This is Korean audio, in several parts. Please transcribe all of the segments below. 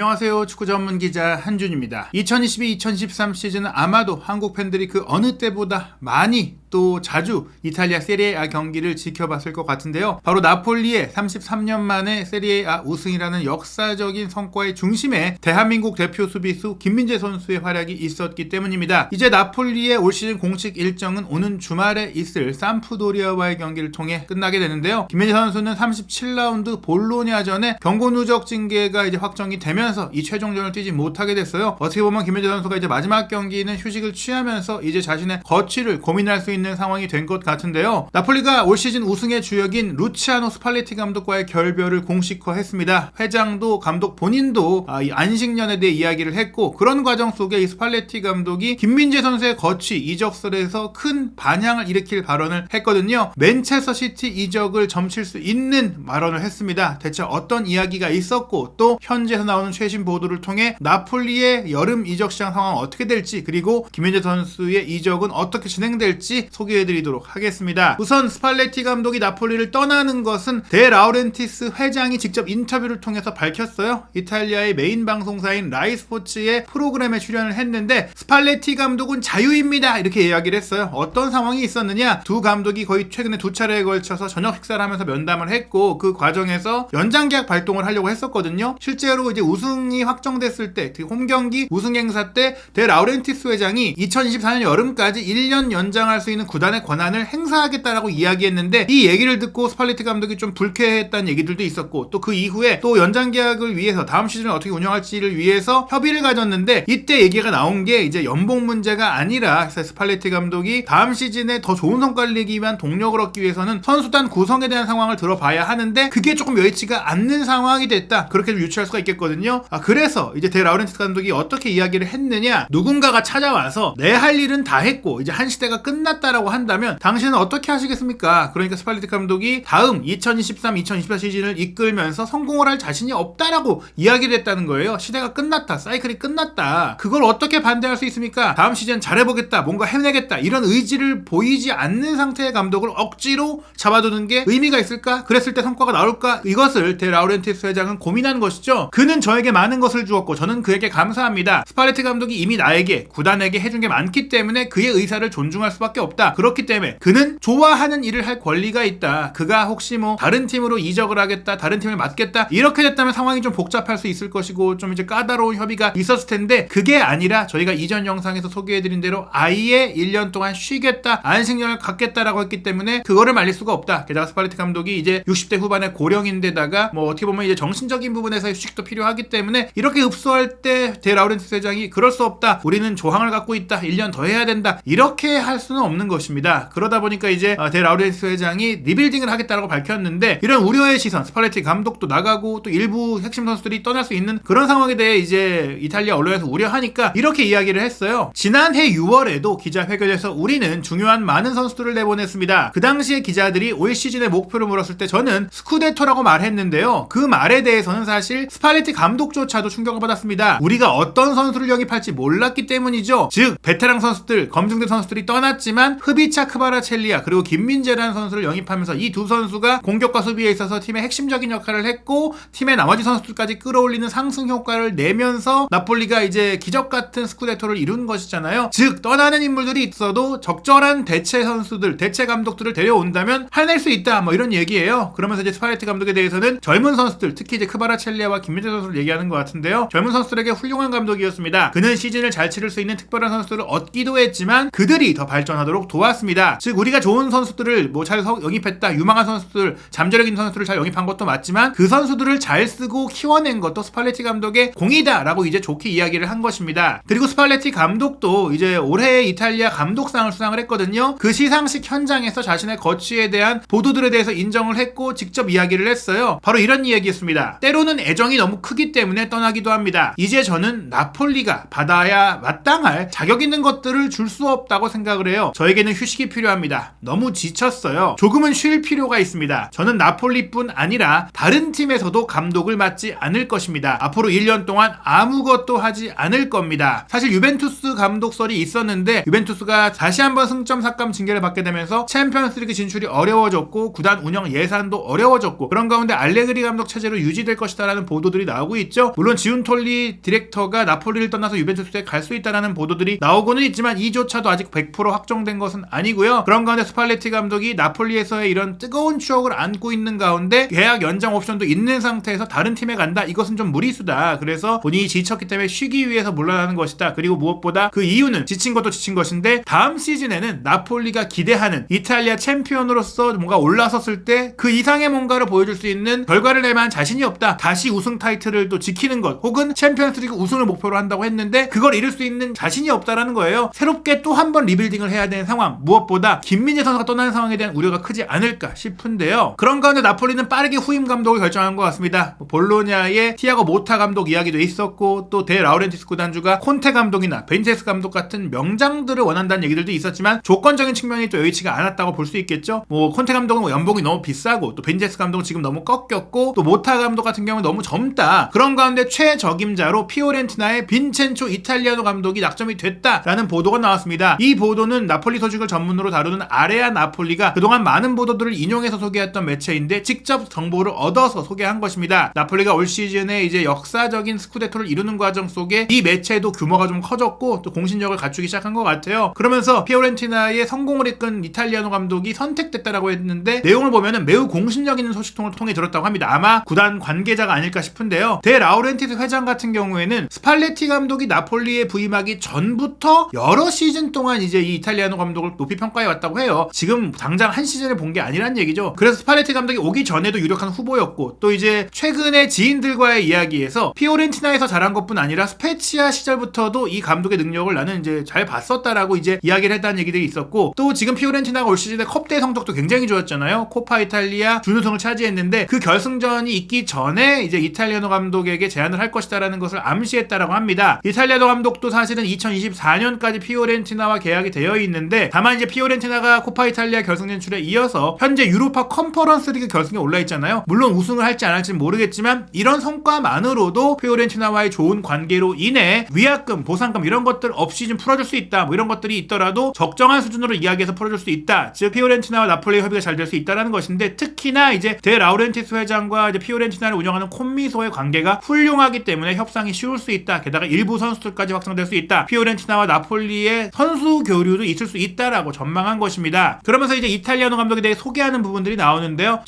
안녕하세요. 축구 전문 기자 한준입니다. 2022-2023 시즌은 아마도 한국 팬들이 그 어느 때보다 많이 또 자주 이탈리아 세리에A 경기를 지켜봤을 것 같은데요. 바로 나폴리의 33년 만에 세리에A 우승이라는 역사적인 성과의 중심에 대한민국 대표 수비수 김민재 선수의 활약이 있었기 때문입니다. 이제 나폴리의 올 시즌 공식 일정은 오는 주말에 있을 삼프도리아와의 경기를 통해 끝나게 되는데요. 김민재 선수는 37라운드 볼로냐전에 경고 누적 징계가 이제 확정이 되면서 이 최종전을 뛰지 못하게 됐어요. 어떻게 보면 김민재 선수가 이제 마지막 경기는 휴식을 취하면서 이제 자신의 거취를 고민할 수 있는 상황이 된 것 같은데요. 나폴리가 올 시즌 우승의 주역인 루치아노 스팔레티 감독과의 결별을 공식화했습니다. 회장도 감독 본인도 이 안식년에 대해 이야기를 했고, 그런 과정 속에 이 스팔레티 감독이 김민재 선수의 거취 이적설에서 큰 반향을 일으킬 발언을 했거든요. 맨체스터 시티 이적을 점칠 수 있는 발언을 했습니다. 대체 어떤 이야기가 있었고, 또 현지에서 나오는 최신 보도를 통해 나폴리의 여름 이적 시장 상황은 어떻게 될지, 그리고 김민재 선수의 이적은 어떻게 진행될지 소개해드리도록 하겠습니다. 우선 스팔레티 감독이 나폴리를 떠나는 것은 데 라우렌티스 회장이 직접 인터뷰를 통해서 밝혔어요. 이탈리아의 메인 방송사인 라이 스포츠의 프로그램에 출연을 했는데, 스팔레티 감독은 자유입니다 이렇게 이야기를 했어요. 어떤 상황이 있었느냐, 두 감독이 거의 최근에 두 차례에 걸쳐서 저녁 식사를 하면서 면담을 했고, 그 과정에서 연장계약 발동을 하려고 했었거든요. 실제로 이제 우승이 확정됐을 때, 홈경기 우승 행사 때 데 라우렌티스 회장이 2024년 여름까지 1년 연장할 수 있는 구단의 권한을 행사하겠다라고 이야기했는데, 이 얘기를 듣고 스팔레티 감독이 좀 불쾌했다는 얘기들도 있었고, 또 그 이후에 또 연장 계약을 위해서 다음 시즌을 어떻게 운영할지를 위해서 협의를 가졌는데, 이때 얘기가 나온 게 이제 연봉 문제가 아니라 스팔레티 감독이 다음 시즌에 더 좋은 성과를 내기 위한 동력을 얻기 위해서는 선수단 구성에 대한 상황을 들어봐야 하는데, 그게 조금 여의치가 않는 상황이 됐다, 그렇게 좀 유추할 수가 있겠거든요. 그래서 이제 데 라우렌티스 감독이 어떻게 이야기를 했느냐, 누군가가 찾아와서 내 할 일은 다 했고 이제 한 시대가 끝났다라고 한다면 당신은 어떻게 하시겠습니까? 그러니까 스팔레티 감독이 다음 2023-2024 시즌을 이끌면서 성공을 할 자신이 없다라고 이야기를 했다는 거예요. 시대가 끝났다, 사이클이 끝났다, 그걸 어떻게 반대할 수 있습니까? 다음 시즌 잘해보겠다, 뭔가 해내겠다, 이런 의지를 보이지 않는 상태의 감독을 억지로 잡아두는 게 의미가 있을까? 그랬을 때 성과가 나올까? 이것을 데 라우렌티스 회장은 고민한 것이죠. 그는 저에게 많은 것을 주었고 저는 그에게 감사합니다. 스팔레티 감독이 이미 나에게, 구단에게 해준 게 많기 때문에 그의 의사를 존중할 수밖에 없다. 그렇기 때문에 그는 좋아하는 일을 할 권리가 있다. 그가 혹시 뭐 다른 팀으로 이적을 하겠다, 다른 팀을 맡겠다, 이렇게 됐다면 상황이 좀 복잡할 수 있을 것이고 좀 이제 까다로운 협의가 있었을 텐데, 그게 아니라 저희가 이전 영상에서 소개해드린 대로 아예 1년 동안 쉬겠다, 안식년을 갖겠다라고 했기 때문에 그거를 말릴 수가 없다. 게다가 스팔레티 감독이 이제 60대 후반의 고령인데다가 뭐 어떻게 보면 이제 정신적인 부분에서 휴식도 필요하기 때문에 이렇게 흡수할 때 데 라우렌티스 회장이 그럴 수 없다, 우리는 조항을 갖고 있다, 1년 더 해야 된다, 이렇게 할 수는 없는 것입니다. 그러다 보니까 이제 데 라우렌티스 회장이 리빌딩을 하겠다라고 밝혔는데, 이런 우려의 시선, 스팔레티 감독도 나가고 또 일부 핵심 선수들이 떠날 수 있는 그런 상황에 대해 이제 이탈리아 언론에서 우려하니까 이렇게 이야기를 했어요. 지난해 6월에도 기자회견에서 우리는 중요한 많은 선수들을 내보냈습니다. 그 당시에 기자들이 올 시즌의 목표를 물었을 때 저는 스쿠데토라고 말했는데요. 그 말에 대해서는 사실 스팔레티 감독조차도 충격을 받았습니다. 우리가 어떤 선수를 영입할지 몰랐기 때문이죠. 즉 베테랑 선수들, 검증된 선수들이 떠났지만 흐비차 크바라첼리아 그리고 김민재라는 선수를 영입하면서 이 두 선수가 공격과 수비에 있어서 팀의 핵심적인 역할을 했고, 팀의 나머지 선수들까지 끌어올리는 상승 효과를 내면서 나폴리가 이제 기적같은 스쿠데토를 이룬 것이잖아요. 즉 떠나는 인물들이 있어도 적절한 대체 선수들, 대체 감독들을 데려온다면 해낼 수 있다, 뭐 이런 얘기예요. 그러면서 이제 스팔레티 감독에 대해서는 젊은 선수들, 특히 이제 크바라첼리아와 김민재 선수를 얘기하는 것 같은데요. 젊은 선수들에게 훌륭한 감독이었습니다. 그는 시즌을 잘 치를 수 있는 특별한 선수들을 얻기도 했지만 그들이 더 발전하도록 도왔습니다. 즉 우리가 좋은 선수들을 뭐 잘 영입했다, 유망한 선수들, 잠재력 있는 선수들을 잘 영입한 것도 맞지만 그 선수들을 잘 쓰고 키워낸 것도 스팔레티 감독의 공이다라고 이제 좋게 이야기를 한 것입니다. 그리고 스팔레티 감독도 이제 올해 이탈리아 감독상을 수상을 했거든요. 그 시상식 현장에서 자신의 거취에 대한 보도들에 대해서 인정을 했고 직접 이야기를 했어요. 바로 이런 이야기였습니다. 때로는 애정이 너무 크기 때문에 떠나기도 합니다. 이제 저는 나폴리가 받아야 마땅할 자격 있는 것들을 줄 수 없다고 생각을 해요. 저에게 저에게는 휴식이 필요합니다. 너무 지쳤어요. 조금은 쉴 필요가 있습니다. 저는 나폴리뿐 아니라 다른 팀에서도 감독을 맡지 않을 것입니다. 앞으로 1년 동안 아무것도 하지 않을 겁니다. 사실 유벤투스 감독설이 있었는데 유벤투스가 다시 한번 승점 삭감 징계를 받게 되면서 챔피언스리그 진출이 어려워졌고 구단 운영 예산도 어려워졌고 그런 가운데 알레그리 감독 체제로 유지될 것이다라는 보도들이 나오고 있죠. 물론 지훈톨리 디렉터가 나폴리를 떠나서 유벤투스에 갈 수 있다라는 보도들이 나오고는 있지만 이조차도 아직 100% 확정된 것은 아니고요. 그런 가운데 스팔레티 감독이 나폴리에서의 이런 뜨거운 추억을 안고 있는 가운데 계약 연장 옵션도 있는 상태에서 다른 팀에 간다. 이것은 좀 무리수다. 그래서 본인이 지쳤기 때문에 쉬기 위해서 물러나는 것이다. 그리고 무엇보다 그 이유는 지친 것도 지친 것인데 다음 시즌에는 나폴리가 기대하는 이탈리아 챔피언으로서 뭔가 올라섰을 때 그 이상의 뭔가를 보여줄 수 있는 결과를 낼 만한 자신이 없다. 다시 우승 타이틀을 또 지키는 것 혹은 챔피언스리그 우승을 목표로 한다고 했는데 그걸 이룰 수 있는 자신이 없다라는 거예요. 새롭게 또 한 번 리빌딩을 해야 되는 상황. 무엇보다 김민재 선수가 떠나는 상황에 대한 우려가 크지 않을까 싶은데요. 그런 가운데 나폴리는 빠르게 후임 감독을 결정한 것 같습니다. 볼로냐의 티아고 모타 감독 이야기도 있었고 또 데 라우렌티스 구단주가 콘테 감독이나 벤체스 감독 같은 명장들을 원한다는 얘기들도 있었지만 조건적인 측면이 또 여의치가 않았다고 볼 수 있겠죠. 콘테 감독은 연봉이 너무 비싸고 또 벤체스 감독은 지금 너무 꺾였고 또 모타 감독 같은 경우는 너무 젊다. 그런 가운데 최적임자로 피오렌티나의 빈첸초 이탈리아노 감독이 낙점이 됐다라는 보도가 나왔습니다. 이 보도는 나폴리 소식을 전문으로 다루는 아레아 나폴리가 그동안 많은 보도들을 인용해서 소개했던 매체인데 직접 정보를 얻어서 소개한 것입니다. 나폴리가 올 시즌에 이제 역사적인 스쿠데토를 이루는 과정 속에 이 매체도 규모가 좀 커졌고 또 공신력을 갖추기 시작한 것 같아요. 그러면서 피오렌티나의 성공을 이끈 이탈리아노 감독이 선택됐다라고 했는데 내용을 보면은 매우 공신력 있는 소식통을 통해 들었다고 합니다. 아마 구단 관계자가 아닐까 싶은데요. 데 라우렌티스 회장 같은 경우에는 스팔레티 감독이 나폴리에 부임하기 전부터 여러 시즌 동안 이제 이 이탈리아노 감독을 높이 평가해 왔다고 해요. 지금 당장 한 시즌을 본 게 아니란 얘기죠. 그래서 스팔레티 감독이 오기 전에도 유력한 후보였고 또 이제 최근에 지인들과의 이야기에서 피오렌티나에서 잘한 것뿐 아니라 스페치아 시절부터도 이 감독의 능력을 나는 이제 잘 봤었다라고 이제 이야기를 했다는 얘기들이 있었고 또 지금 피오렌티나가 올 시즌에 컵대 성적도 굉장히 좋았잖아요. 코파 이탈리아 준우승을 차지했는데 그 결승전이 있기 전에 이제 이탈리아노 감독에게 제안을 할 것이다라는 것을 암시했다라고 합니다. 이탈리아노 감독도 사실은 2024년까지 피오렌티나와 계약이 되어 있는데 다만 이제 피오렌티나가 코파 이탈리아 결승 진출에 이어서 현재 유로파 컨퍼런스 리그 결승에 올라 있잖아요. 물론 우승을 할지 안 할지는 모르겠지만 이런 성과만으로도 피오렌티나와의 좋은 관계로 인해 위약금, 보상금 이런 것들 없이 좀 풀어줄 수 있다. 뭐 이런 것들이 있더라도 적정한 수준으로 이야기해서 풀어줄 수 있다. 즉 피오렌티나와 나폴리 협의가 잘 될 수 있다라는 것인데 특히나 이제 데 라우렌티스 회장과 이제 피오렌티나를 운영하는 콤미소의 관계가 훌륭하기 때문에 협상이 쉬울 수 있다. 게다가 일부 선수들까지 확정될 수 있다. 피오렌티나와 나폴리의 선수 교류도 있을 수 있다라고 전망한 것입니다. 그러면서 이제 이탈리아노 감독에 대해 소개하는 부분들이 나오는데요.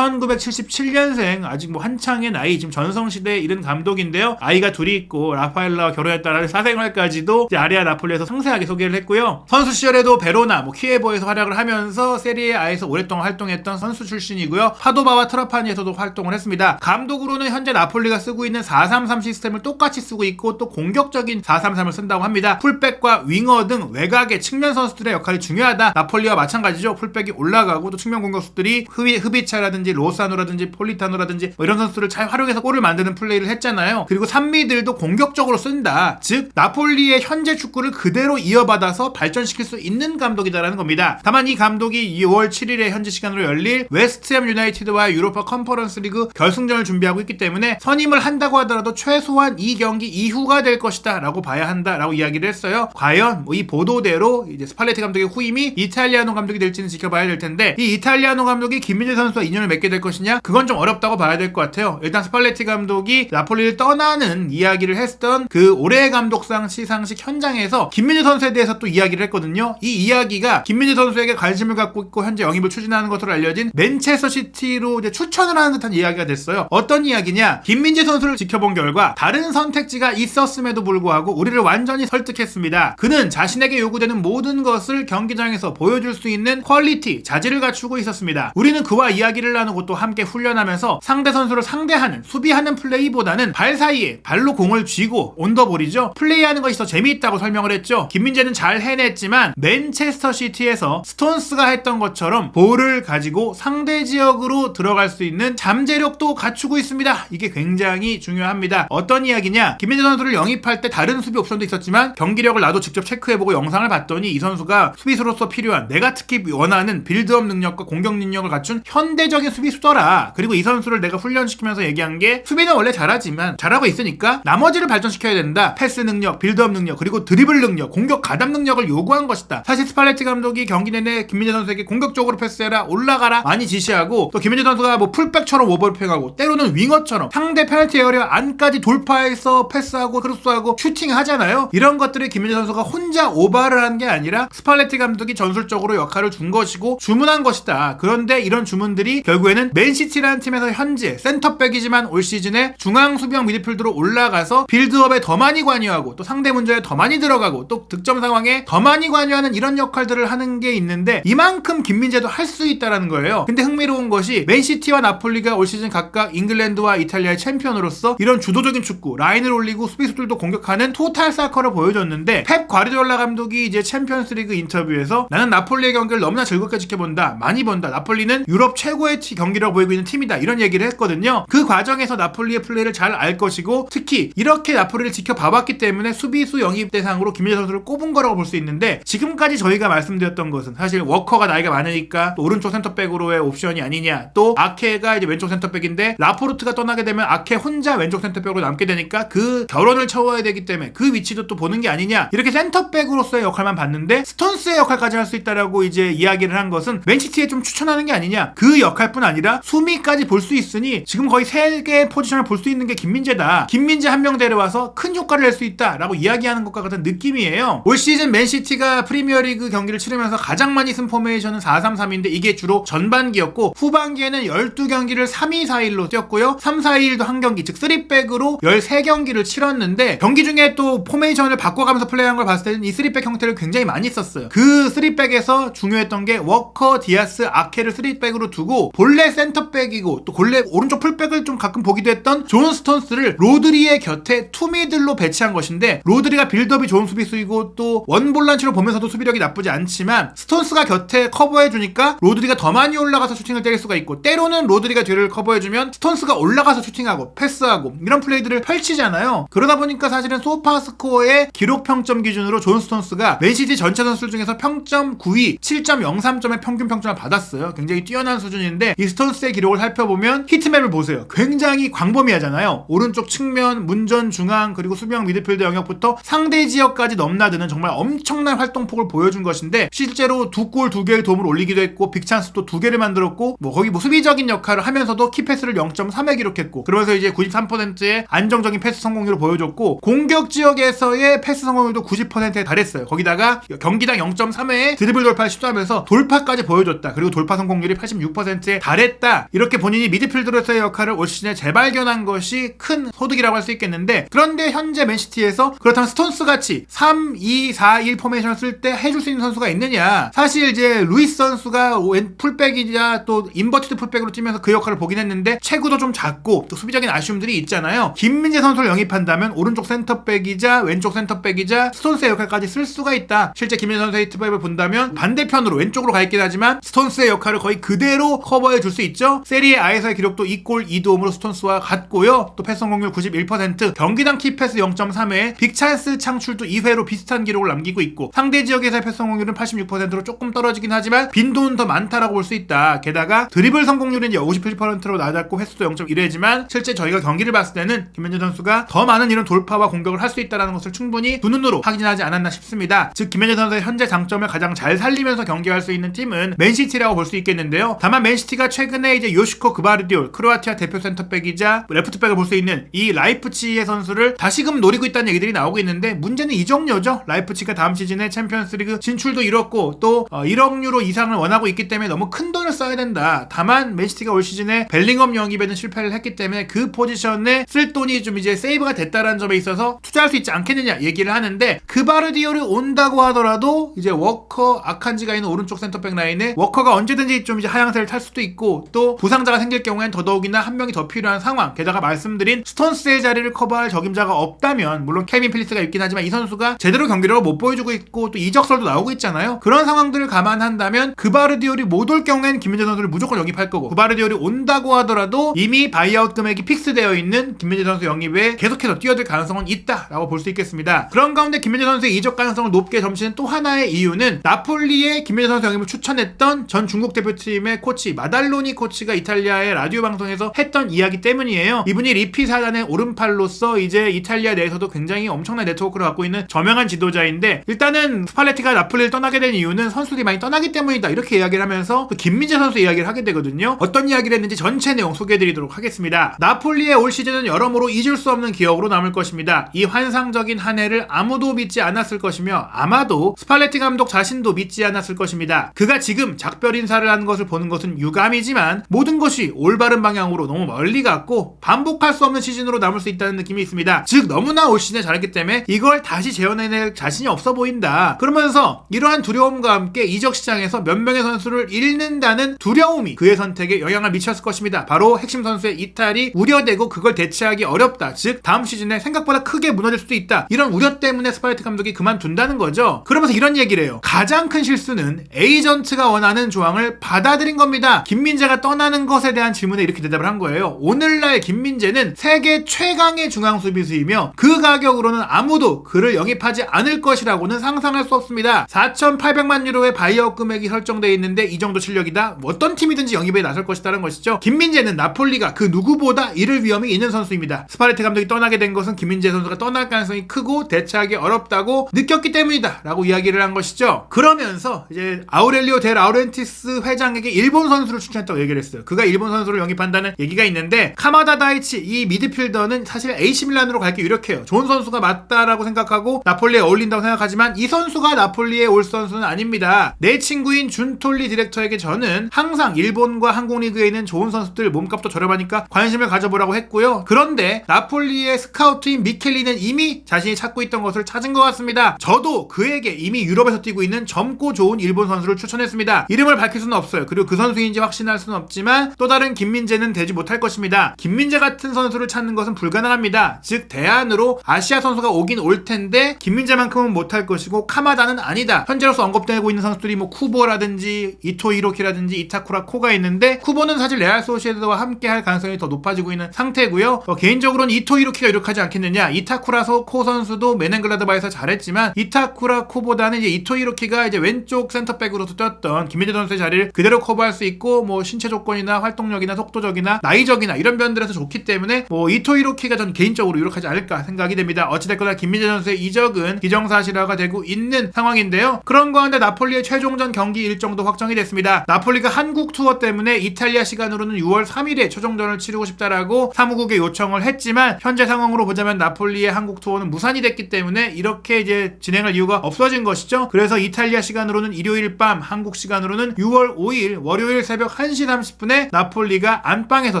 1977년생 아직 뭐 한창의 나이 지금 전성시대에 이른 감독인데요. 아이가 둘이 있고 라파엘라와 결혼했다라는 사생활까지도 이제 아레아 나폴리에서 상세하게 소개를 했고요. 선수 시절에도 베로나, 키예보에서 활약을 하면서 세리에 A에서 오랫동안 활동했던 선수 출신이고요. 파도바와 트라파니에서도 활동을 했습니다. 감독으로는 현재 나폴리가 쓰고 있는 4-3-3 시스템을 똑같이 쓰고 있고 또 공격적인 4-3-3을 쓴다고 합니다. 풀백과 윙어 등 외곽의 측면 선수들의 역할이 중요하다. 나폴리와 마찬가지죠. 풀백이 올라가고 또 측면 공격수들이 흐비차라든지 로사노라든지 폴리타노라든지 뭐 이런 선수들을 잘 활용해서 골을 만드는 플레이를 했잖아요. 그리고 산미들도 공격적으로 쓴다. 즉 나폴리의 현재 축구를 그대로 이어받아서 발전시킬 수 있는 감독이다라는 겁니다. 다만 이 감독이 2월 7일에 현지 시간으로 열릴 웨스트햄 유나이티드와 유로파 컨퍼런스 리그 결승전을 준비하고 있기 때문에 선임을 한다고 하더라도 최소한 이 경기 이후가 될 것이다 라고 봐야 한다 라고 이야기를 했어요. 과연 이 보도대로 이제 스팔레티 감독의 후임이 이탈리아노 감독이 될지는 지켜봐야 될 텐데 이 이탈리아노 감독이 김민재 선수와 인연을 맺게 될 것이냐 그건 좀 어렵다고 봐야 될 것 같아요. 일단 스팔레티 감독이 나폴리를 떠나는 이야기를 했던 그 올해의 감독상 시상식 현장에서 김민재 선수에 대해서 또 이야기를 했거든요. 이 이야기가 김민재 선수에게 관심을 갖고 있고 현재 영입을 추진하는 것으로 알려진 맨체스터 시티로 이제 추천을 하는 듯한 이야기가 됐어요. 어떤 이야기냐? 김민재 선수를 지켜본 결과 다른 선택지가 있었음에도 불구하고 우리를 완전히 설득했습니다. 그는 자신에게 요구되는 모든 것을 경기장에서 보여줄 수 있는 퀄리티, 자질을 갖추고 있었습니다. 우리는 그와 이야기를 나누고 또 함께 훈련하면서 상대 선수를 상대하는, 수비하는 플레이보다는 발 사이에 발로 공을 쥐고 온더볼이죠. 플레이하는 것이 더 재미있다고 설명을 했죠. 김민재는 잘 해냈지만 맨체스터 시티에서 스톤스가 했던 것처럼 볼을 가지고 상대 지역으로 들어갈 수 있는 잠재력도 갖추고 있습니다. 이게 굉장히 중요합니다. 어떤 이야기냐? 김민재 선수를 영입할 때 다른 수비 옵션도 있었지만 경기력을 나도 직접 체크해보고 영상을 봤더니 이 선수가 수비수로서 필요한, 내가 특히 원하는 빌드업 능력과 공격 능력을 갖춘 현대적인 수비수더라. 그리고 이 선수를 내가 훈련시키면서 얘기한 게, 수비는 원래 잘하지만 잘하고 있으니까 나머지를 발전시켜야 된다. 패스 능력, 빌드업 능력, 그리고 드리블 능력, 공격 가담 능력을 요구한 것이다. 사실 스팔레티 감독이 경기 내내 김민재 선수에게 공격적으로 패스해라, 올라가라 많이 지시하고, 또 김민재 선수가 뭐 풀백처럼 오버래핑하고 때로는 윙어처럼 상대 페널티 에어리어 안까지 돌파해서 패스하고 크로스하고 슈팅하잖아요. 이런 것들을 김민재 선수가 혼자 오버를 한 게 아니라 스팔레티 감독이 전술적으로 역할을 준 것이고 주문한 것이다. 그런데 이런 주문들이 결국에는 맨시티라는 팀에서 현재 센터백이지만 올 시즌에 중앙 수비형 미드필드로 올라가서 빌드업에 더 많이 관여하고 또 상대 문제에 더 많이 들어가고 또 득점 상황에 더 많이 관여하는 이런 역할들을 하는 게 있는데, 이만큼 김민재도 할 수 있다라는 거예요. 근데 흥미로운 것이 맨시티와 나폴리가 올 시즌 각각 잉글랜드와 이탈리아의 챔피언으로서 이런 주도적인 축구, 라인을 올리고 수비수들도 공격하는 토탈 사커를 보여줬는데, 펩 과르디올라 감독이 이제 챔피언스리그 인터뷰에서 나는 나폴리의 경기를 너무나 즐겁게 지켜본다, 많이 본다, 나폴리는 유럽 최고의 경기라고 보이고 있는 팀이다, 이런 얘기를 했거든요. 그 과정에서 나폴리의 플레이를 잘 알 것이고, 특히 이렇게 나폴리를 지켜봐왔기 때문에 수비수 영입 대상으로 김민재 선수를 꼽은 거라고 볼 수 있는데, 지금까지 저희가 말씀드렸던 것은 사실 워커가 나이가 많으니까 또 오른쪽 센터백으로의 옵션이 아니냐, 또 아케가 이제 왼쪽 센터백인데 라포르트가 떠나게 되면 아케 혼자 왼쪽 센터백으로 남게 되니까 그 결혼을 채워야 되기 때문에 그 위치도 또 보는 게 아니냐, 이렇게 센터백으로서의 역할만 봤는데 스톤스의 역할까지 할 수 있다라고 이제 이야기를 한 것은 맨시티에 좀 추천하는 게 아니냐, 그 역할뿐 아니라 수미까지 볼 수 있으니 지금 거의 3개의 포지션을 볼 수 있는 게 김민재다, 김민재 한 명 데려와서 큰 효과를 낼 수 있다 라고 이야기하는 것과 같은 느낌이에요. 올 시즌 맨시티가 프리미어리그 경기를 치르면서 가장 많이 쓴 포메이션은 4-3-3인데 이게 주로 전반기였고, 후반기에는 12경기를 3-2-4-1로 뛰었고요, 3-4-1도 한 경기, 즉 3백으로 13경기를 치렀는데, 경기 중에 또 포메이션을 바꿔가면서 플레이한 걸 봤을 때는 이 3백 형태를 굉장히 많이 썼어요. 그 3백에서 중요했던 게 워커, 디아스, 아케를 3백으로 두고 본래 센터백이고 또 본래 오른쪽 풀백을 좀 가끔 보기도 했던 존 스톤스를 로드리의 곁에 투미들로 배치한 것인데, 로드리가 빌드업이 좋은 수비수이고 또 원볼란치로 보면서도 수비력이 나쁘지 않지만 스톤스가 곁에 커버해주니까 로드리가 더 많이 올라가서 슈팅을 때릴 수가 있고, 때로는 로드리가 뒤를 커버해주면 스톤스가 올라가서 슈팅하고 패스하고 이런 플레이들을 펼치잖아요. 그러다 보니까 사실은 소파스코어의 기록 평점 기준으로 존 스톤스가 맨시티 전체 선수들 중에서 평점 9위, 7.03점의 평균 평점을 받았어요. 굉장히 뛰어난 수준인데, 이 스톤스의 기록을 살펴보면 히트맵을 보세요. 굉장히 광범위하잖아요. 오른쪽 측면, 문전, 중앙, 그리고 수비형 미드필드 영역부터 상대 지역까지 넘나드는 정말 엄청난 활동폭을 보여준 것인데, 실제로 2골 2개의 도움을 올리기도 했고 빅찬스도 2개를 만들었고, 거기 수비적인 역할을 하면서도 키패스를 0.3에 기록했고, 그러면서 이제 93%의 안정적인 패스 성공률을 보여줬고, 공격 지역에서의 패스 성공률도 90%에 달했어요. 거기다가 경기당 0.3회의 드리블 돌파를 시도하면서 돌파까지 보여줬다. 그리고 돌파 성공률이 86%에 달했다. 이렇게 본인이 미드필더로서의 역할을 올 시즌에 재발견한 것이 큰 소득이라고 할 수 있겠는데, 그런데 현재 맨시티에서 그렇다면 스톤스 같이 3-2-4-1 포메이션을 쓸 때 해줄 수 있는 선수가 있느냐, 사실 이제 루이스 선수가 풀백이자 또 인버티드 풀백으로 뛰면서 그 역할을 보긴 했는데 체구도 좀 작고 또 수비적인 아쉬움들이 있잖아요. 김민재 선수를 영입한다면 오른쪽 센터백이자 왼쪽 센터백이자 스톤스의 역할까지 쓸 수가 있다. 실제 김민재 선수의 히트맵을 본다면 반대편으로 왼쪽으로 가 있긴 하지만 스톤스의 역할을 거의 그대로 커버해 줄 수 있죠. 세리에 A에서의 기록도 2골 2도움으로 스톤스와 같고요. 또 패스 성공률 91%, 경기당 키패스 0.3회, 빅찬스 창출도 2회로 비슷한 기록을 남기고 있고, 상대 지역에서의 패스 성공률은 86%로 조금 떨어지긴 하지만 빈도는 더 많다라고 볼 수 있다. 게다가 드리블 성공률은 이제 57%로 낮았고 횟수도 0.1회지만 실제 저희가 경기를 봤을 때는 김민재 선수가 더 많은 이런 돌파와 공격을 할 수 있다는 것을 충분히 두 눈으로 확인하지 않았나 싶습니다. 즉 김민재 선수의 현재 장점을 가장 잘 살리면서 경기할 수 있는 팀은 맨시티라고 볼 수 있겠는데요. 다만 맨시티가 최근에 이제 요시코 그바르디올, 크로아티아 대표 센터백이자 레프트백을 볼 수 있는 이 라이프치히의 선수를 다시금 노리고 있다는 얘기들이 나오고 있는데, 문제는 이 종류죠. 라이프치히가 다음 시즌에 챔피언스리그 진출도 이뤘고 또 1억 유로 이상을 원하고 있기 때문에 너무 큰 돈을 써야 된다. 다만 맨시티가 올 시즌에 벨링엄 영입에는 실패를 했기 때문에 그 포지션에 쓸 돈이 좀 이제 세이브가 됐다라는 점에 있어서 투자할 수 있지 않겠느냐 얘기를 하는데, 그바르디올이 온다고 하더라도 이제 워커, 아칸지가 있는 오른쪽 센터백 라인에 워커가 언제든지 좀 이제 하향세를 탈 수도 있고, 또 부상자가 생길 경우엔 더더욱이나 한 명이 더 필요한 상황, 게다가 말씀드린 스톤스의 자리를 커버할 적임자가 없다면, 물론 케빈 필리스가 있긴 하지만 이 선수가 제대로 경기력을 못 보여주고 있고 또 이적설도 나오고 있잖아요. 그런 상황들을 감안한다면 그바르디올이 못 올 경우엔 김민재 선수를 무조건 영입할 거고, 그바르디올이 온다고 하더라도 이미 바이아웃 금액이 픽스되어 있는 김민재 선수 영입에 계속해서 뛰어들 가능성은 있다라고 볼 수 있겠습니다. 그런 가운데 김민재 선수의 이적 가능성을 높게 점치는 또 하나의 이유는 나폴리의 김민재 선수 영입을 추천했던 전 중국 대표팀의 코치 마달로니 코치가 이탈리아의 라디오 방송에서 했던 이야기 때문이에요. 이분이 리피 사단의 오른팔로서 이제 이탈리아 내에서도 굉장히 엄청난 네트워크를 갖고 있는 저명한 지도자인데, 일단은 스팔레티가 나폴리를 떠나게 된 이유는 선수들이 많이 떠나기 때문이다, 이렇게 이야기를 하면서 김민재 선수 이야기를 하게 되거든요. 어떤 이야기를 했는지 전체 내용 소개해드리도록 하겠습니다. 나폴리의 올 시즌은 여러모로 잊을 수 없는 기억으로 남을 것입니다. 이 환상적인 한 해를 아무도 믿지 않았을 것이며 아마도 스팔레티 감독 자신도 믿지 않았을 것입니다. 그가 지금 작별 인사를 하는 것을 보는 것은 유감이지만 모든 것이 올바른 방향으로 너무 멀리 갔고 반복할 수 없는 시즌으로 남을 수 있다는 느낌이 있습니다. 즉 너무나 올 시즌에 잘했기 때문에 이걸 다시 재현해낼 자신이 없어 보인다. 그러면서 이러한 두려움과 함께 이적 시장에서 몇 명의 선수를 잃는다는 두려움이 그의 선택에 영향을 미쳤을 것입니다. 바로 핵심 선수의 이탈이 우려되고 그걸 대체하기 어렵다. 즉 다음 시즌에 생각보다 크게 무너질 수도 있다. 이런 우려 때문에 스팔레티 감독이 그만둔다는 거죠. 그러면서 이런 얘기를 해요. 가장 큰 실수는 에이전트가 원하는 조항을 받아들인 겁니다. 김민재가 떠나는 것에 대한 질문에 이렇게 대답을 한 거예요. 오늘날 김민재는 세계 최강의 중앙 수비수이며 그 가격으로는 아무도 그를 영입하지 않을 것이라고는 상상할 수 없습니다. 4,800만 유로의 바이아웃 금액이 설정되어 있는데 이 정도 실력이다? 어떤 팀이든지 영입에 나설 것이라는 것이죠. 김민재는 나폴리가 그 누구보다 잃을 위험이 있는 선수입니다. 스팔레티 감독이 떠나게 된 것은 김민재 선수가 떠날 가능성이 크고 대체하기 어렵다고 느꼈기 때문이다 라고 이야기를 한 것이죠. 그러면서 이제 아우렐리오 데 라우렌티스 회장에게 일본 선수를 추천했다고 얘기를 했어요. 그가 일본 선수를 영입한다는 얘기가 있는데, 카마다 다이치 이 미드필더는 사실 AC밀란으로 갈게 유력해요. 좋은 선수가 맞다라고 생각하고 나폴리에 어울린다고 생각하지만 이 선수가 나폴리에 올 선수는 아닙니다. 내 친구인 준톨리 디렉터에게 저는 항상 일본과 한국 리그에 있는 좋은 선수들 몸값도 저렴하니까 관심을 가져보라고 했고요. 그런데 나폴리의 스카우트인 미켈리는 이미 자신이 찾고 있던 것을 찾은 것 같습니다. 저도 그에게 이미 유럽에서 뛰고 있는 젊고 좋은 일본 선수를 추천했습니다. 이름을 밝힐 수는 없어요. 그리고 그 선수인지 확신할 수는 없지만 또 다른 김민재는 되지 못할 것입니다. 김민재 같은 선수를 찾는 것은 불가능합니다. 즉 대안으로 아시아 선수가 오긴 올 텐데 김민재만큼은 못할 것이고 카마다는 아니다. 현재로서 언급되고 있는 선수들이 뭐 쿠보라든지 이토 이로키라든지 이타쿠라 코가 있는데, 쿠보는 사실 레알 소시에드와 함께 할 가능성이 더 높아지고 있는 상태고요. 개인적으로는 이토 이로키가 유력하지 않겠느냐. 이타쿠라 코 선수도 메넨글라드바에서 잘했지만 이타쿠라 코보다는 이제 이토 이로키가 이제 왼쪽 센터백으로도 뛰었던 김민재 선수의 자리를 그대로 커버할 수 있고, 뭐 신체 조건이나 활동력이나 속도적이나 나이적이나 이런 면들에서 좋기 때문에 뭐 이토 이로키가 전 개인적으로 유력하지 않을까 생각이 됩니다. 어찌됐거나 김민재 선수의 이적은 기정사실화가 되고 있는 상황인데요. 그런 가운데 나폴리의 최종전 경기 일정도 확정이 됐습니다. 나폴리가 한국 투어 때문에 이탈리아 시간으로는 6월 3일에 최종전을 치르고 싶다라고 사무국에 요청을 했지만, 현재 상황으로 보자면 나폴리의 한국 투어는 무산이 됐기 때문에 이렇게 이제 진행할 이유가 없어진 것이죠. 그래서 이탈리아 시간으로는 일요일 밤, 한국 시간으로는 6월 5일 월요일 새벽 1시 30분에 나폴리가 안방에서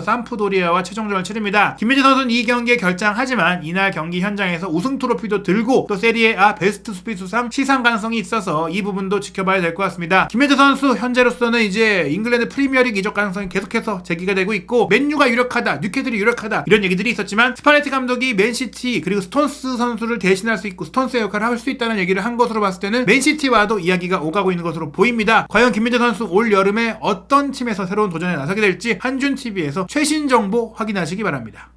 삼프도리아와 최종전을 치릅니다. 김민재 선수는 이 경기에 결장하지만 이날 경기 현장에서 우승 트로피도 들고 또 세리에 A 베스트 수비수상 시상 가능성이 있어서 이 부분도 지켜봐야 될 것 같습니다. 김민재 선수 현재로서는 이제 잉글랜드 프리미어리그 이적 가능성이 계속해서 제기가 되고 있고, 맨유가 유력하다, 뉴캐슬이 유력하다 이런 얘기들이 있었지만 스팔레티 감독이 맨시티 그리고 스톤스 선수를 대신할 수 있고 스톤스의 역할을 할 수 있다는 얘기를 한 것으로 봤을 때는 맨시티와도 이야기가 오가고 있는 것으로 보입니다. 과연 김민재 선수 올 여름에 어떤 팀에서 새로운 도전에 나서게 될지 한준TV에서 최신 정보 확인하시기 바랍니다.